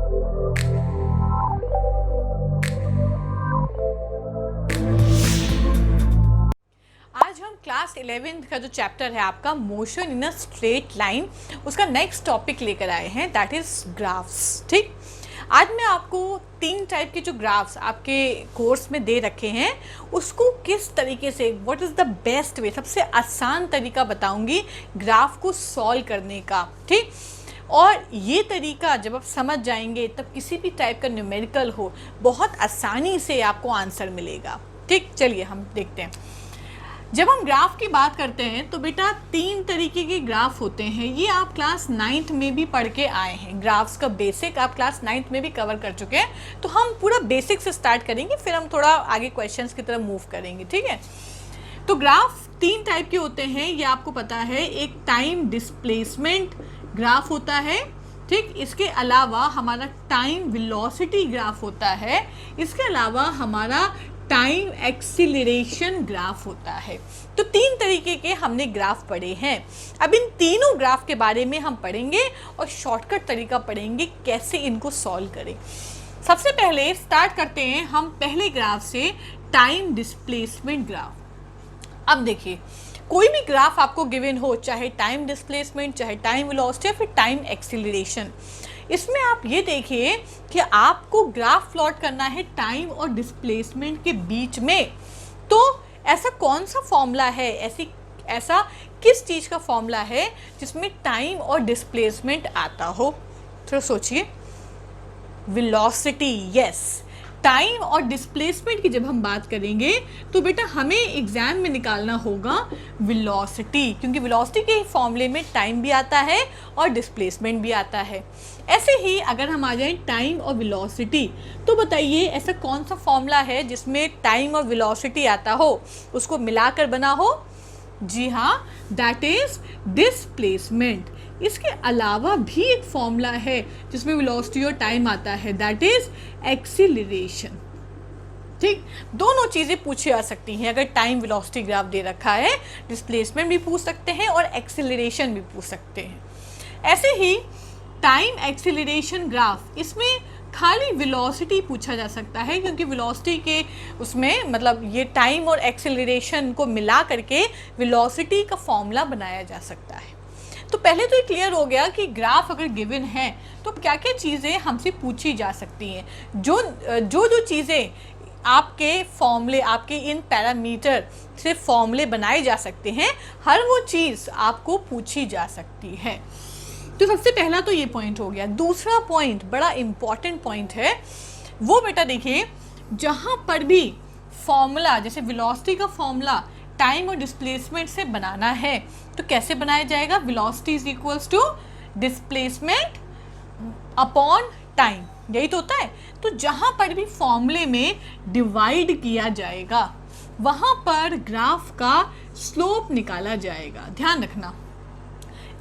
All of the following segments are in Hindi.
आज हम क्लास 11th का जो चैप्टर है आपका motion in a straight line, उसका नेक्स्ट टॉपिक लेकर आए हैं, दैट इज ग्राफ्स। ठीक, आज मैं आपको 3 टाइप के जो ग्राफ्स आपके कोर्स में दे रखे हैं उसको किस तरीके से, what is the best way, सबसे आसान तरीका बताऊंगी ग्राफ को सॉल्व करने का। ठीक, और ये तरीका जब आप समझ जाएंगे तब किसी भी टाइप का न्यूमेरिकल हो बहुत आसानी से आपको आंसर मिलेगा। ठीक, चलिए हम देखते हैं। जब हम ग्राफ की बात करते हैं तो बेटा 3 तरीके के ग्राफ होते हैं, ये आप क्लास 9th में भी पढ़ के आए हैं। ग्राफ्स का बेसिक आप क्लास 9th में भी कवर कर चुके हैं, तो हम पूरा बेसिक से स्टार्ट करेंगे, फिर हम थोड़ा आगे क्वेश्चंस की तरफ मूव करेंगे। ठीक है, तो ग्राफ 3 टाइप के होते हैं, ये आपको पता है। एक टाइम डिस्प्लेसमेंट ग्राफ होता है, ठीक, इसके अलावा हमारा टाइम वेलोसिटी ग्राफ होता है, इसके अलावा हमारा टाइम एक्सीलरेशन ग्राफ होता है। तो 3 तरीके के हमने ग्राफ पढ़े हैं। अब इन तीनों ग्राफ के बारे में हम पढ़ेंगे और शॉर्टकट तरीका पढ़ेंगे कैसे इनको सॉल्व करें। सबसे पहले स्टार्ट करते हैं हम पहले ग्राफ से, टाइम डिस्प्लेसमेंट ग्राफ। अब देखिए, कोई भी ग्राफ आपको गिवन हो, चाहे टाइम डिस्प्लेसमेंट, चाहे टाइम वेलोसिटी, फिर टाइम एक्सीलरेशन, इसमें आप ये देखिए कि आपको ग्राफ प्लॉट करना है टाइम और डिस्प्लेसमेंट के बीच में। तो ऐसा कौन सा फॉर्मूला है, ऐसा किस चीज़ का फॉर्मूला है जिसमें टाइम और डिस्प्लेसमेंट आता हो? तो सोचिए, वेलोसिटी। यस, टाइम और डिस्प्लेसमेंट की जब हम बात करेंगे तो बेटा हमें एग्जाम में निकालना होगा वेलोसिटी, क्योंकि वेलोसिटी के फॉर्मूले में टाइम भी आता है और डिस्प्लेसमेंट भी आता है। ऐसे ही अगर हम आ जाएं टाइम और वेलोसिटी, तो बताइए ऐसा कौन सा फॉर्मूला है जिसमें टाइम और वेलोसिटी आता हो, उसको मिलाकर बना हो? जी हाँ, दैट इज डिस्प्लेसमेंट। इसके अलावा भी एक फॉर्मूला है जिसमें वेलोसिटी और टाइम आता है, दैट इज एक्सीलरेशन। ठीक, दोनों चीज़ें पूछी जा सकती हैं अगर टाइम वेलोसिटी ग्राफ दे रखा है, डिस्प्लेसमेंट भी पूछ सकते हैं और एक्सीलरेशन भी पूछ सकते हैं। ऐसे ही टाइम एक्सीलरेशन ग्राफ, इसमें खाली वेलोसिटी पूछा जा सकता है, क्योंकि वेलोसिटी के उसमें मतलब ये टाइम और एक्सीलरेशन को मिला करके वेलोसिटी का फॉर्मूला बनाया जा सकता है। तो पहले तो ये क्लियर हो गया कि ग्राफ अगर गिवन है तो क्या क्या चीज़ें हमसे पूछी जा सकती हैं। जो चीज़ें आपके फॉर्मूले, आपके इन पैरामीटर से फॉर्मूले बनाए जा सकते हैं, हर वो चीज़ आपको पूछी जा सकती है। तो सबसे पहला तो ये पॉइंट हो गया। दूसरा पॉइंट बड़ा इम्पॉर्टेंट पॉइंट है, वो बेटा देखिए, जहाँ पर भी फॉर्मूला, जैसे वेलोसिटी का फॉर्मूला टाइम और डिस्प्लेसमेंट से बनाना है तो कैसे बनाया जाएगा? Velocity is equals to displacement upon time, यही तो होता है। तो जहाँ पर भी फॉर्मूले में डिवाइड किया जाएगा वहाँ पर ग्राफ का स्लोप निकाला जाएगा। ध्यान रखना,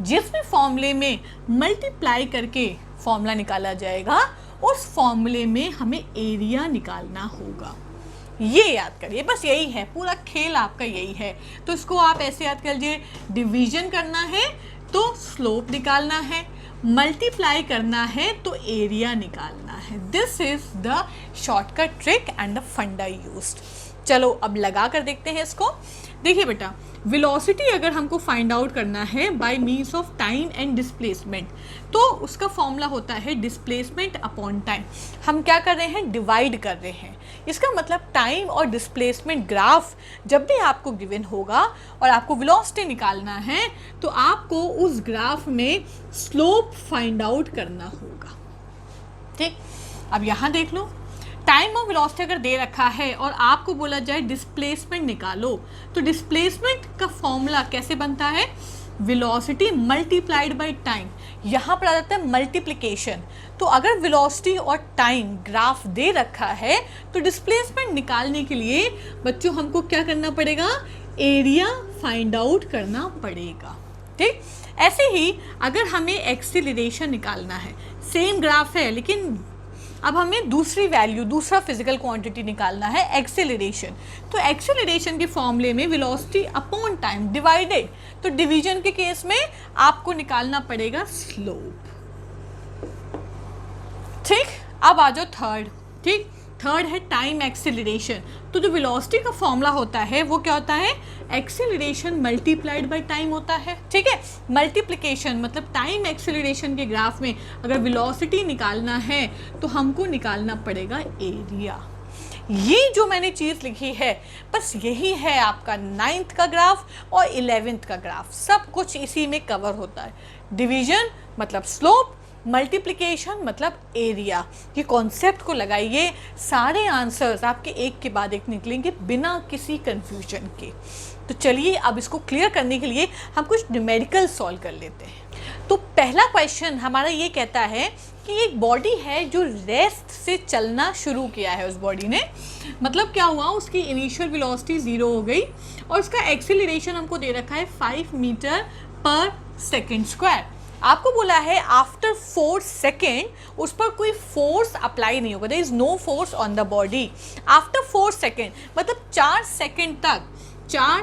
जिस भी फॉर्मूले में मल्टीप्लाई करके फॉर्मूला निकाला जाएगा उस फॉर्मूले में हमें एरिया निकालना होगा। ये याद करिए, बस यही है, पूरा खेल आपका यही है। तो इसको आप ऐसे याद कर लीजिए, डिवीजन करना है तो स्लोप निकालना है, मल्टीप्लाई करना है तो एरिया निकालना है। This is the shortcut trick and the फंडा यूज्ड। चलो अब लगा कर देखते हैं इसको। देखिए बेटा, वेलोसिटी अगर हमको फाइंड आउट करना है bye means of time and displacement, तो उसका फॉर्मूला होता है डिस्प्लेसमेंट अपॉन टाइम। हम क्या कर रहे हैं? डिवाइड कर रहे हैं। इसका मतलब टाइम और डिस्प्लेसमेंट ग्राफ जब भी आपको गिवन होगा और आपको वेलोसिटी निकालना है तो आपको उस ग्राफ में स्लोप फाइंड आउट करना होगा। ठीक, अब यहाँ देख लो, टाइम और वेलोसिटी अगर दे रखा है और आपको बोला जाए डिस्प्लेसमेंट निकालो, तो डिस्प्लेसमेंट का फॉर्मूला कैसे बनता है? Velocity multiplied by time. यहाँ पर आ जाता है मल्टीप्लिकेशन। तो अगर वेलोसिटी और टाइम ग्राफ दे रखा है तो डिस्प्लेसमेंट निकालने के लिए बच्चों हमको क्या करना पड़ेगा? एरिया फाइंड आउट करना पड़ेगा। ठीक, ऐसे ही अगर हमें एक्सीलरेशन निकालना है, सेम ग्राफ है लेकिन अब हमें दूसरी वैल्यू, दूसरा फिजिकल क्वांटिटी निकालना है, एक्सेलरेशन। तो एक्सेलरेशन के फॉर्मूले में वेलोसिटी अपॉन टाइम डिवाइडेड, तो डिवीजन के केस में आपको निकालना पड़ेगा स्लोप। ठीक, अब आ जाओ थर्ड, ठीक, थर्ड है टाइम एक्सेलरेशन। तो जो वेलोसिटी का फॉर्मूला होता है वो क्या होता है, एक्सेलरेशन मल्टीप्लाइड बाय टाइम होता है, ठीक है। मल्टीप्लिकेशन मतलब टाइम एक्सेलरेशन के ग्राफ में अगर वेलोसिटी निकालना है तो हमको निकालना पड़ेगा एरिया। ये जो मैंने चीज़ लिखी है बस यही है आपका 9th का ग्राफ और 11th का ग्राफ, सब कुछ इसी में कवर होता है। डिवीजन मतलब स्लोप, मल्टीप्लिकेशन मतलब एरिया। ये कॉन्सेप्ट को लगाइए, सारे आंसर्स आपके एक के बाद एक निकलेंगे बिना किसी कंफ्यूजन के। तो चलिए अब इसको क्लियर करने के लिए हम कुछ न्यूमेरिकल सॉल्व कर लेते हैं। तो पहला क्वेश्चन हमारा ये कहता है कि एक बॉडी है जो रेस्ट से चलना शुरू किया है, उस बॉडी ने, मतलब क्या हुआ, उसकी इनिशियल वेलोसिटी 0 हो गई और उसका एक्सेलरेशन हमको दे रखा है 5 मीटर पर सेकेंड स्क्वायर। आपको बोला है आफ्टर 4 सेकेंड उस पर कोई फोर्स अप्लाई नहीं होगा, there is no force on the body after 4 second, मतलब 4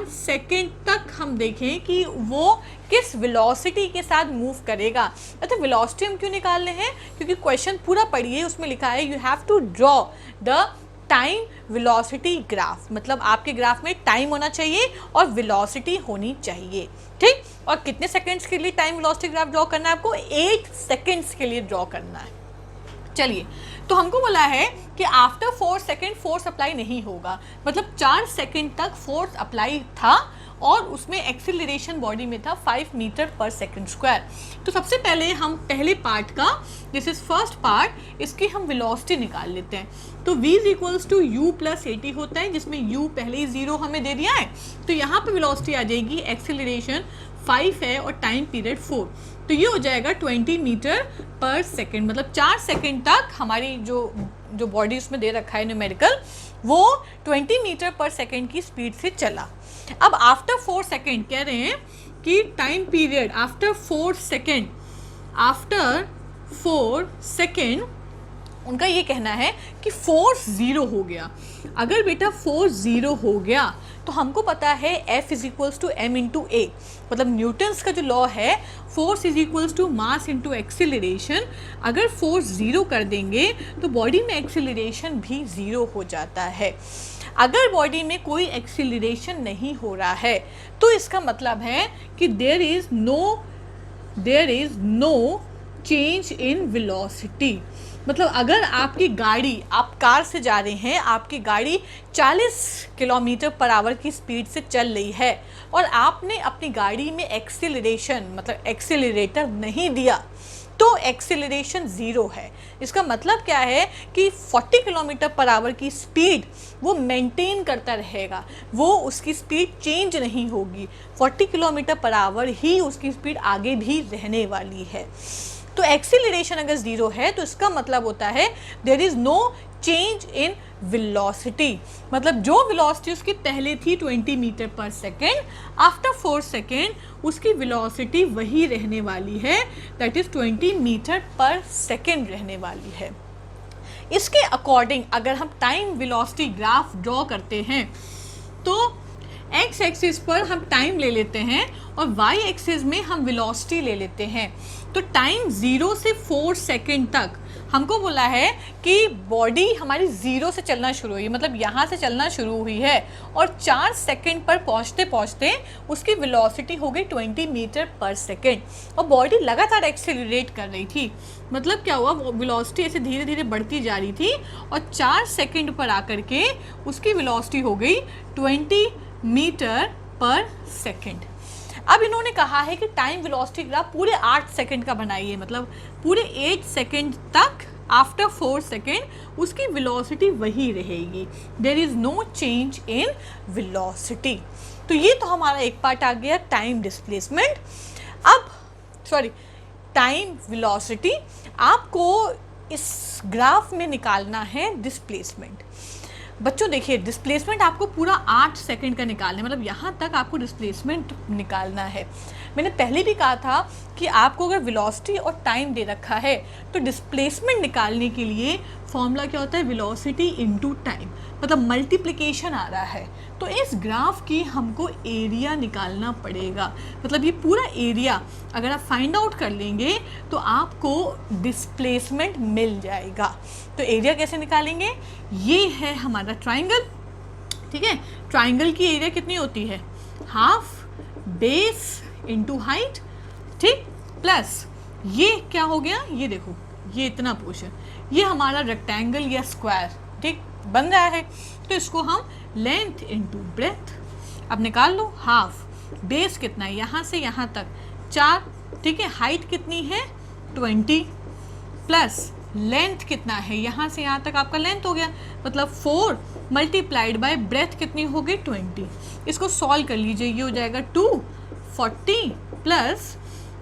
सेकेंड तक हम देखें कि वो किस वेलोसिटी के साथ मूव करेगा। अच्छा, वेलोसिटी हम क्यों निकाल रहे हैं, क्योंकि क्वेश्चन पूरा पढ़िए, उसमें लिखा है you have to draw the time velocity graph, मतलब आपके ग्राफ में टाइम होना चाहिए और वेलोसिटी होनी चाहिए, ठीक। और कितने सेकंड्स के लिए टाइम वेलोसिटी ग्राफ ड्रॉ करना है आपको, 8 सेकंड्स के लिए ड्रॉ करना है। चलिए, तो हमको बोला है कि आफ्टर 4 सेकेंड फोर्स अप्लाई नहीं होगा, मतलब 4 सेकेंड तक फोर्स अप्लाई था और उसमें एक्सेलरेशन बॉडी में था 5 मीटर पर सेकेंड स्क्वायर। तो सबसे पहले हम पहले पार्ट का, दिस इज फर्स्ट पार्ट, इसकी हम वेलोसिटी निकाल लेते हैं। तो v equals to u plus AT होता है, जिसमें u पहले ही 0 हमें दे दिया है, तो यहाँ पे वेलोसिटी आ जाएगी, एक्सेलरेशन 5 है और टाइम पीरियड 4, तो ये हो जाएगा 20 मीटर पर सेकेंड, मतलब 4 सेकेंड तक हमारी जो बॉडी उसमें दे रखा है न्यूमेरिकल, वो 20 मीटर पर सेकेंड की स्पीड से चला। अब आफ्टर 4 सेकेंड कह रहे हैं कि टाइम पीरियड आफ्टर 4 सेकेंड उनका ये कहना है कि फोर्स 0 हो गया। अगर बेटा फोर्स 0 हो गया तो हमको पता है F is equals to m into A, मतलब न्यूटन्स का जो लॉ है, force is equals to mass into acceleration. अगर फोर्स 0 कर देंगे तो बॉडी में एक्सेलरेशन भी 0 हो जाता है। अगर बॉडी में कोई एक्सेलरेशन नहीं हो रहा है तो इसका मतलब है कि there is no change in velocity, मतलब अगर आपकी गाड़ी, आप कार से जा रहे हैं, आपकी गाड़ी 40 किलोमीटर पर आवर की स्पीड से चल रही है और आपने अपनी गाड़ी में एक्सेलरेशन मतलब एक्सेलरेटर नहीं दिया, तो एक्सेलरेशन 0 है। इसका मतलब क्या है कि 40 किलोमीटर पर आवर की स्पीड वो मेंटेन करता रहेगा, वो उसकी स्पीड चेंज नहीं होगी, 40 किलोमीटर पर आवर ही उसकी स्पीड आगे भी रहने वाली है। तो एक्सेलरेशन अगर 0 है तो इसका मतलब होता है there is no change in velocity, मतलब जो वेलोसिटी उसकी पहले थी 20 metre per second, after 4 second उसकी वेलोसिटी वही रहने वाली है, that is 20 metre per second रहने वाली है। इसके अकॉर्डिंग अगर हम टाइम वेलोसिटी ग्राफ ड्रॉ करते हैं तो एक्स एक्सिस पर हम टाइम ले लेते हैं और वाई एक्सिस में हम वेलोसिटी ले लेते हैं। तो टाइम 0 से 4 सेकेंड तक हमको बोला है कि बॉडी हमारी 0 से चलना शुरू हुई, मतलब यहाँ से चलना शुरू हुई है और 4 सेकेंड पर पहुँचते पहुँचते उसकी वेलोसिटी हो गई 20 मीटर पर सेकेंड और बॉडी लगातार एक्सेलरेट कर रही थी। मतलब क्या हुआ, वो वेलोसिटी ऐसे धीरे धीरे बढ़ती जा रही थी और 4 सेकेंड पर आकर के उसकी वेलोसिटी हो गई 20 मीटर पर सेकेंड। अब इन्होंने कहा है कि टाइम वेलोसिटी ग्राफ पूरे 8 सेकेंड का बनाइए, मतलब पूरे 8 सेकेंड तक आफ्टर 4 सेकेंड उसकी वेलोसिटी वही रहेगी, there is no change in velocity. तो ये तो हमारा एक पार्ट आ गया टाइम डिस्प्लेसमेंट। अब टाइम वेलोसिटी, आपको इस ग्राफ में निकालना है डिस्प्लेसमेंट। बच्चों देखिए, डिस्प्लेसमेंट आपको पूरा 8 सेकंड का निकालना है, मतलब यहाँ तक आपको डिस्प्लेसमेंट निकालना है। मैंने पहले भी कहा था कि आपको अगर वेलोसिटी और टाइम दे रखा है तो डिस्प्लेसमेंट निकालने के लिए फॉर्मूला क्या होता है, वेलोसिटी इनटू टाइम, मतलब मल्टीप्लिकेशन आ रहा है। तो इस ग्राफ की हमको एरिया निकालना पड़ेगा, मतलब ये पूरा एरिया अगर आप फाइंड आउट कर लेंगे तो आपको डिस्प्लेसमेंट मिल जाएगा। तो एरिया कैसे निकालेंगे, ये है हमारा ट्राइंगल, ठीक है। ट्राइंगल की एरिया कितनी होती है, हाफ बेस इनटू हाइट, ठीक, प्लस ये क्या हो गया, ये देखो ये इतना पोर्शन, ये हमारा रेक्टेंगल या स्क्वायर, ठीक, बन रहा है। तो इसको हम लेंथ इनटू ब्रेथ, अब निकाल लो, हाफ बेस कितना है, यहाँ से यहाँ तक 4, ठीक है, हाइट कितनी है 20, प्लस लेंथ कितना है, यहाँ से यहाँ तक आपका लेंथ हो गया, मतलब 4 मल्टीप्लाइड बाय ब्रेथ कितनी हो गई 20। इसको सॉल्व कर लीजिए, ये हो जाएगा 240 प्लस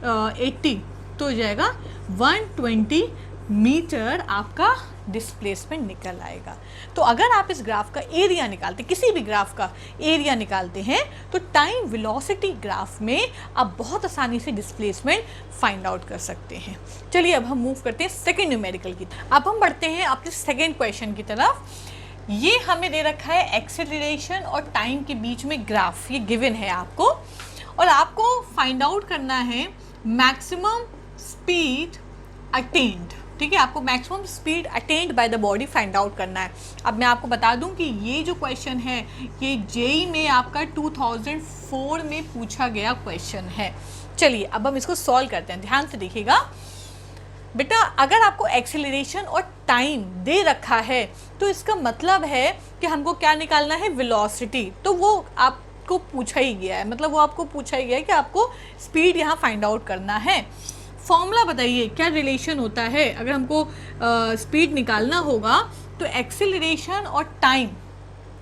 80, तो हो जाएगा 120 मीटर आपका डिस्प्लेसमेंट निकल आएगा। तो अगर आप इस ग्राफ का एरिया निकालते, किसी भी ग्राफ का एरिया निकालते हैं, तो टाइम वेलोसिटी ग्राफ में आप बहुत आसानी से डिस्प्लेसमेंट फाइंड आउट कर सकते हैं। चलिए अब हम मूव करते हैं सेकेंड न्यूमेरिकल की तरफ। अब हम बढ़ते हैं अपने सेकेंड क्वेश्चन की तरफ। ये हमें दे रखा है एक्सेलरेशन और टाइम के बीच में ग्राफ, ये गिवन है आपको, और आपको फाइंड आउट करना है मैक्सिमम स्पीड अटेन्ड, ठीक है, आपको maximum speed attend by the body find out करना है। अब मैं आपको बता दूं कि ये जो क्वेश्चन है ये जेईई में आपका 2004 में पूछा गया क्वेश्चन है। चलिए अब हम इसको सॉल्व करते हैं, ध्यान से देखिएगा बेटा। अगर आपको एक्सेलरेशन और टाइम दे रखा है तो इसका मतलब है कि हमको क्या निकालना है, वेलोसिटी। तो वो आपको पूछा ही गया है, मतलब वो आपको पूछा ही गया है कि आपको स्पीड यहाँ फाइंड आउट करना है। फॉर्मूला बताइए क्या रिलेशन होता है, अगर हमको स्पीड निकालना होगा तो एक्सेलरेशन और टाइम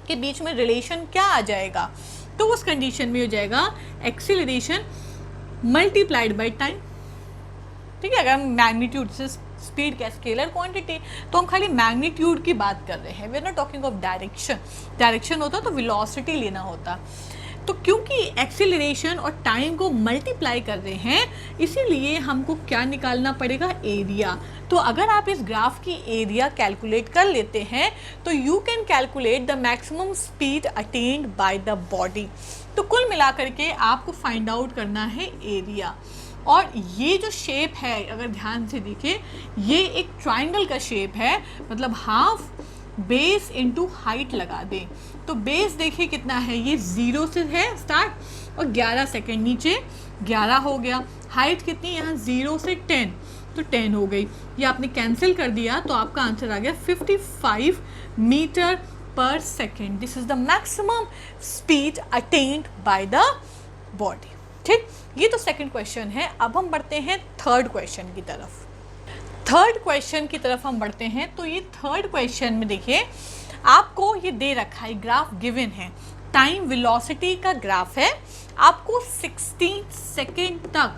के बीच में रिलेशन क्या आ जाएगा, तो उस कंडीशन में हो जाएगा एक्सेलरेशन मल्टीप्लाइड बाय टाइम, ठीक है। अगर हम मैग्नीट्यूड से, स्पीड का स्केलर क्वांटिटी, तो हम खाली मैग्नीट्यूड की बात कर रहे हैं, we are not talking of direction. Direction होता तो वेलोसिटी लेना होता। तो क्योंकि एक्सेलरेशन और टाइम को मल्टीप्लाई कर रहे हैं, इसीलिए हमको क्या निकालना पड़ेगा, एरिया। तो अगर आप इस ग्राफ की एरिया कैलकुलेट कर लेते हैं तो you can calculate the maximum speed attend by the body. तो कुल मिलाकर के आपको फाइंड आउट करना है एरिया। और ये जो शेप है अगर ध्यान से देखिए, ये एक ट्राइंगल का शेप है, मतलब हाफ बेस इनटू हाइट लगा दें तो बेस देखिए कितना है, ये 0 से है स्टार्ट और 11 सेकेंड, नीचे 11 हो गया। हाइट कितनी, यहाँ 0 से 10, तो 10 हो गई। ये आपने कैंसिल कर दिया तो आपका आंसर आ गया 55 metre per second. This is the maximum speed attend by the body, ठीक। ये तो सेकंड क्वेश्चन है। अब हम बढ़ते हैं थर्ड क्वेश्चन की तरफ। थर्ड क्वेश्चन की तरफ हम बढ़ते हैं। तो ये थर्ड क्वेश्चन में देखिए आपको ये दे रखा है, ग्राफ गिवन है, टाइम वेलोसिटी का ग्राफ है, आपको 60 सेकेंड तक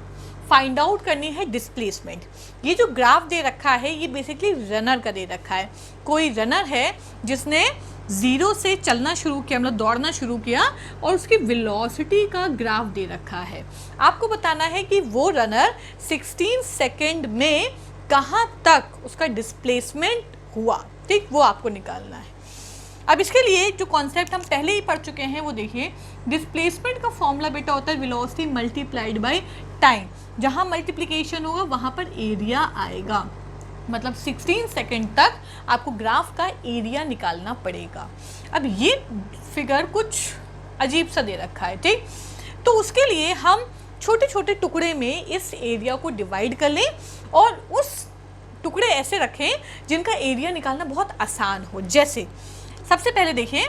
फाइंड आउट करनी है डिस्प्लेसमेंट। ये जो ग्राफ दे रखा है ये बेसिकली रनर का दे रखा है। कोई रनर है जिसने 0 से चलना शुरू किया, मतलब दौड़ना शुरू किया, और उसकी वेलोसिटी का ग्राफ दे रखा है। आपको बताना है कि वो रनर 16 सेकेंड में कहाँ तक उसका डिस्प्लेसमेंट हुआ, ठीक, वो आपको निकालना है। अब इसके लिए जो कॉन्सेप्ट हम पहले ही पढ़ चुके हैं वो देखिए, डिस्प्लेसमेंट का फॉर्मूला बेटा होता है वेलोसिटी मल्टीप्लाइड बाय टाइम। जहाँ मल्टीप्लिकेशन होगा वहाँ पर एरिया आएगा, मतलब 16 सेकेंड तक आपको ग्राफ का एरिया निकालना पड़ेगा। अब ये फिगर कुछ अजीब सा दे रखा है, ठीक, तो उसके लिए हम छोटे छोटे टुकड़े में इस एरिया को डिवाइड कर लें और उस टुकड़े ऐसे रखें जिनका एरिया निकालना बहुत आसान हो। जैसे सबसे पहले देखिए,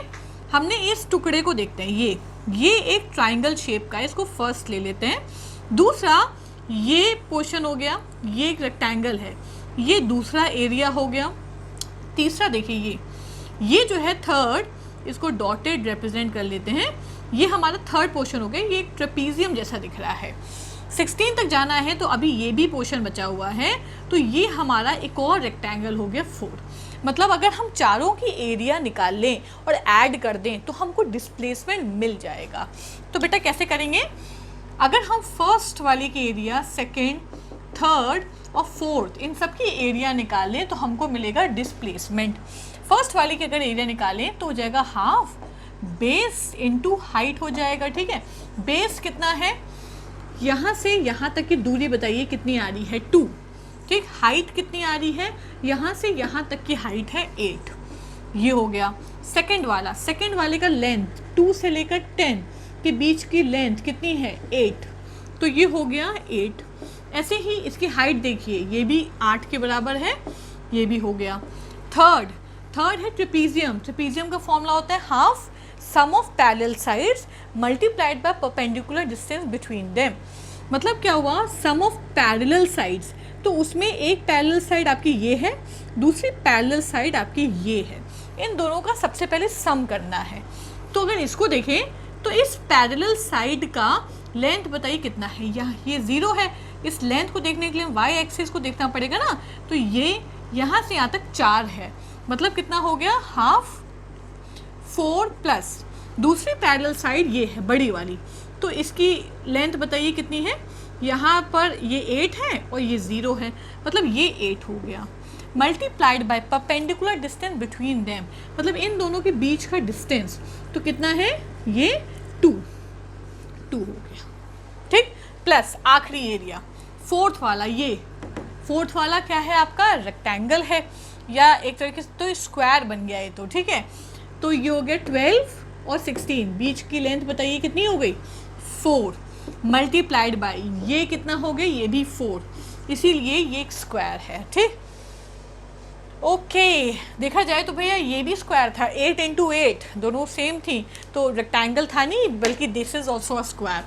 हमने इस टुकड़े को देखते हैं, ये एक ट्राइंगल शेप का है, इसको फर्स्ट ले लेते हैं। दूसरा ये पोर्शन हो गया, ये एक रेक्टेंगल है, ये दूसरा एरिया हो गया। तीसरा देखिए ये जो है थर्ड, इसको डॉटेड रिप्रेजेंट कर लेते हैं, ये हमारा थर्ड पोर्शन हो गया, ये एक ट्रेपीजियम जैसा दिख रहा है। 16 तक जाना है तो अभी ये भी पोर्शन बचा हुआ है, तो ये हमारा एक और रेक्टेंगल हो गया 4। मतलब अगर हम चारों की एरिया निकाल लें और ऐड कर दें तो हमको डिस्प्लेसमेंट मिल जाएगा। तो बेटा कैसे करेंगे, अगर हम फर्स्ट वाले की एरिया, सेकेंड, थर्ड और फोर्थ इन सब की एरिया निकालें तो हमको मिलेगा डिस्प्लेसमेंट। फर्स्ट वाले की अगर एरिया निकालें तो हो जाएगा हाफ बेस इनटू हाइट हो जाएगा, ठीक है। बेस कितना है, यहाँ से यहाँ तक की दूरी बताइए कितनी आ रही है, 2, ठीक। हाइट कितनी आ रही है, यहाँ से यहाँ तक की हाइट है 8, ये हो गया। सेकंड वाले का लेंथ 2 से लेकर 10 के बीच की लेंथ कितनी है, 8, तो ये हो गया 8। ऐसे ही इसकी हाइट देखिए, ये भी 8 के बराबर है, ये भी हो गया। थर्ड है ट्रेपीजियम का फॉर्मूला होता है half sum of parallel sides multiplied by perpendicular distance between them. मतलब क्या हुआ, सम ऑफ पैरेलल साइड्स, तो उसमें एक पैरेलल साइड आपकी ये है, दूसरी पैरेलल साइड आपकी ये है, इन दोनों का सबसे पहले सम करना है। तो अगर इसको देखें तो इस पैरेलल साइड का लेंथ बताइए कितना है, ये 0 है। इस लेंथ को देखने के लिए वाई एक्सिस को देखना पड़ेगा ना, तो ये यहाँ से यहाँ तक 4 है, मतलब कितना हो गया, हाफ 4 प्लस दूसरी पैरेलल साइड ये है बड़ी वाली, तो इसकी लेंथ बताइए कितनी है, यहाँ पर ये 8 है और ये 0 है, मतलब ये 8 हो गया। Multiplied by perpendicular distance between them, मतलब इन दोनों के बीच का डिस्टेंस तो कितना है, ये 2 हो गया, ठीक। प्लस आखिरी एरिया फोर्थ वाला क्या है आपका, रेक्टेंगल है या एक तरीके से तो स्क्वायर बन गया ये तो, ठीक है। तो ये हो गया 12 और 16, बीच की लेंथ बताइए कितनी हो गई, 4 मल्टीप्लाइड बाय ये कितना हो गया, ये भी 4, इसीलिए ये एक स्क्वायर है, ठीक। ओके देखा जाए तो भैया ये भी स्क्वायर था, 8 इंटू 8 दोनों सेम थी, तो रेक्टेंगल था नहीं बल्कि this is also a square.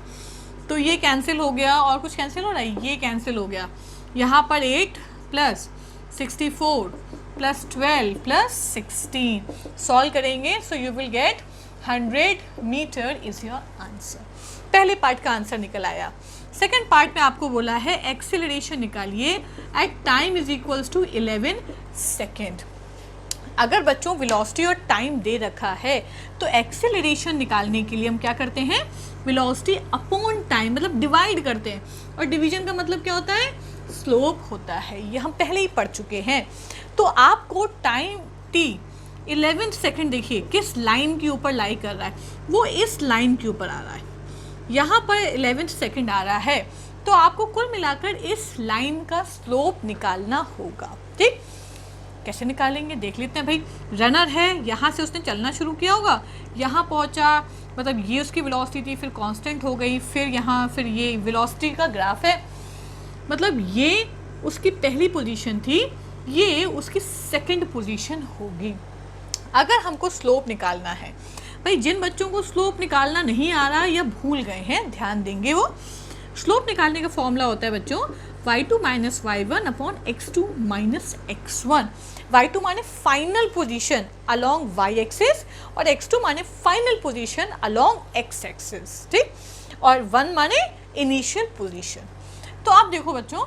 तो ये कैंसिल हो गया और कुछ कैंसिल हो रहा है, ये कैंसिल हो गया। यहाँ पर 8 प्लस 64 प्लस 12 प्लस 16 सॉल्व करेंगे, so you will get 100 metre is your answer. पहले पार्ट का आंसर निकल आया। सेकेंड पार्ट में आपको बोला है एक्सेलरेशन निकालिए at time is equals to 11 second. अगर बच्चों वेलोसिटी और टाइम दे रखा है तो एक्सेलरेशन निकालने के लिए हम क्या करते हैं, वेलोसिटी अपॉन टाइम मतलब डिवाइड करते हैं, और डिवीजन का मतलब क्या होता है, स्लोप होता है, ये हम पहले ही पढ़ चुके हैं। तो आपको टाइम t 11 सेकेंड देखिए किस लाइन के ऊपर लाई कर रहा है, वो इस लाइन के ऊपर आ रहा है, यहाँ पर 11 सेकेंड आ रहा है, तो आपको कुल मिलाकर इस लाइन का स्लोप निकालना होगा, ठीक। कैसे निकालेंगे देख लेते हैं भाई। रनर है, यहाँ से उसने चलना शुरू किया होगा, यहाँ पहुँचा, मतलब ये उसकी वेलोसिटी थी, फिर कांस्टेंट हो गई, फिर यहाँ फिर ये वेलोसिटी का ग्राफ है, मतलब ये उसकी पहली पोजीशन थी, ये उसकी सेकंड पोजीशन होगी। अगर हमको स्लोप निकालना है भाई, जिन बच्चों को स्लोप निकालना नहीं आ रहा या भूल गए हैं ध्यान देंगे, वो स्लोप निकालने का फॉर्मूला होता है बच्चों y2 minus y1 upon x2 minus x1। y2 माने final position along y axis और x2 माने final position along x axis, ठीक, और 1 माने इनिशियल पोजीशन। तो आप देखो बच्चों,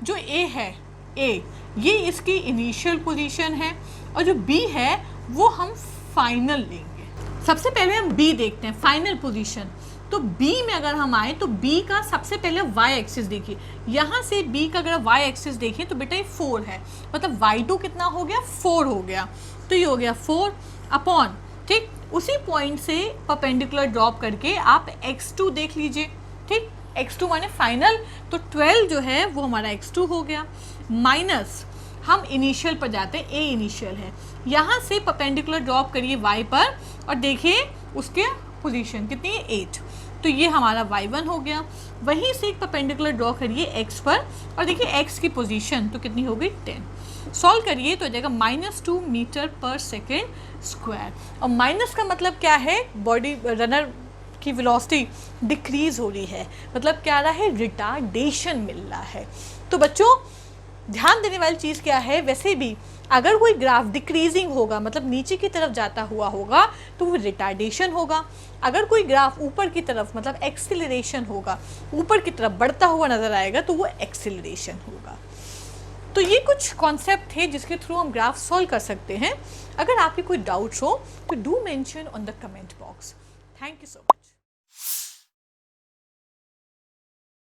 जो a है, a ये इसकी इनिशियल पोजीशन है, और जो b है वो हम फाइनल लेंगे। सबसे पहले हम b देखते हैं, फाइनल पोजीशन। तो b में अगर हम आए तो b का सबसे पहले y एक्सिस देखिए, यहाँ से b का अगर y एक्सिस देखिए तो बेटा ये 4 है, मतलब y2 कितना हो गया, 4 हो गया, तो ये हो गया 4 अपॉन, ठीक, उसी पॉइंट से परपेंडिकुलर ड्रॉप करके आप x2 देख लीजिए, ठीक, x2 माने फाइनल, तो 12 जो है वो हमारा x2 हो गया, माइनस हम इनिशियल पर जाते हैं, a इनिशियल है, यहाँ से परपेंडिकुलर ड्रॉप करिए y पर और देखिए उसके पोजीशन कितनी है, 8, तो ये हमारा y1 हो गया। वहीं से एक परपेंडिकुलर ड्रॉ करिए x पर और देखिए x की पोजीशन तो कितनी हो गई, 10। सॉल्व करिए तो हो जाएगा -2 मीटर पर सेकेंड स्क्वायर, और माइनस का मतलब क्या है, बॉडी रनर की वेलोसिटी डिक्रीज हो रही है, मतलब क्या आ रहा है, रिटार्डेशन मिल रहा है। तो बच्चों ध्यान देने वाली चीज़ क्या है, वैसे भी अगर कोई ग्राफ डिक्रीजिंग होगा मतलब नीचे की तरफ जाता हुआ होगा तो वो रिटार्डेशन होगा, अगर कोई ग्राफ ऊपर की तरफ मतलब एक्सेलरेशन होगा, ऊपर की तरफ बढ़ता हुआ नजर आएगा तो वो एक्सेलरेशन होगा। तो ये कुछ कॉन्सेप्ट थे जिसके थ्रू हम ग्राफ सॉल्व कर सकते हैं। अगर आपके कोई डाउट्स हो तो do mention on the comment box. Thank you so much.